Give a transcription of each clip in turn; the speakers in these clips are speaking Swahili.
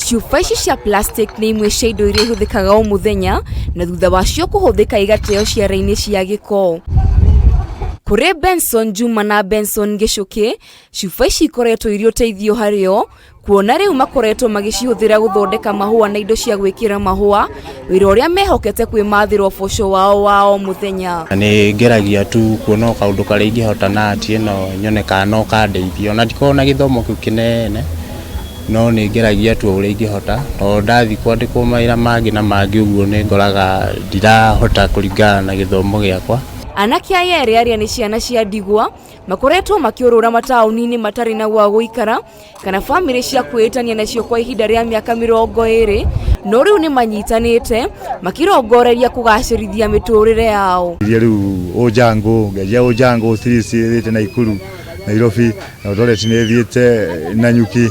Cuba ici cia plastic nĩ imwe cia indo iria ihũthĩkaga o mũthenya na thutha wacio kũhũthĩka igateo ciara-inĩ cia gĩko. Kũrĩ Benson Juma na Benson Gĩcũkĩ, cuba ici ikoretwo irĩ ũteithio harĩo, kuona rĩu makoretwo magĩcihũthĩra gũthondeka mahũa na indo cia gwĩkĩra mahũa, wĩra ũrĩa mehokete kwĩmathĩra ũboco wao wa o mũthenya. Nĩ ngeragia tu kuona kaũndũ karĩa ingĩhota na ati ĩno nyone kana no kandeithia, ona ndikoragwo na gĩthomo kĩu kĩnene, no nĩ ngeragia tu ũrĩa ingĩhota, tondũ ndathiĩ kwandĩkwo mawĩra mangĩ na mangĩ ũguo nĩ ngoraga ndirahota kũringana na gĩthomo gĩakwa. Anake aya erĩ arĩa nĩ ciana cia ndigwa makoretwo makiũrũra mataũni-inĩ matarĩ na gwa gũikara kana bamĩrĩ cia kwĩĩtania nacio kwa ihinda rĩa mĩaka 20, no rĩu nĩ manyitanĩte makirongoreria kũgacĩrithia mĩtũrĩre yao. Rĩu Ojango, ngejia Ojango thirĩte Naikuru, Nairobi, na Eldoret nĩ thiĩte Nanyuki,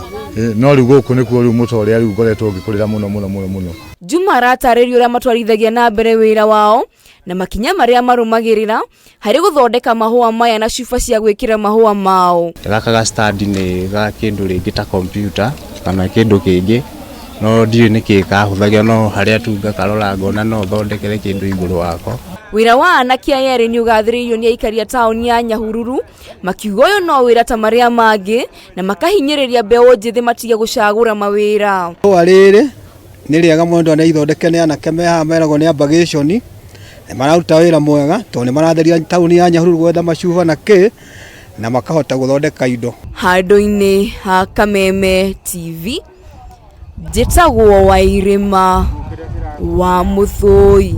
no rĩu gũkũ nĩkuo rĩu mũtũrĩre rĩu ngoretwo ngĩkũrĩra mũno. Juma aratarĩria ũrĩa matwarithagia na mbere wĩra wao na makinya marĩa marũmagĩrĩra harĩ gũthondeka mahũa maya na cuba cia gwĩkĩra mahũa mao. Gaka ga stand nĩ ga kĩndũ rĩngĩ ta computer kana kĩndũ kĩngĩ, no ndiũĩ nĩkĩ kahũthagio, no harĩa tu ngakarora ngona no thondekere kĩndũ igũrũ wako. Wĩra wa anake aya erĩ nĩ ũgathĩrĩirio nĩ aikari a taũni ya Nyahururu, makiuga ũyũ no wĩra ta marĩa mangĩ na makahinyĩrĩria mbeũ njĩthĩ matige gũcagũra mawĩra. Rĩrĩ nĩ rĩega mũndũ anaithondeke nĩ anake mehaha meragwo nĩ ambagation, mararuta wĩra mwega tondũ nĩ maratheria taũni ya Nyahururu gwetha macuba na kĩ na makahota gũthondeka indo. Handũ-inĩ ha Kameme TV, njĩtagwo Wairĩma wa Mũthũi.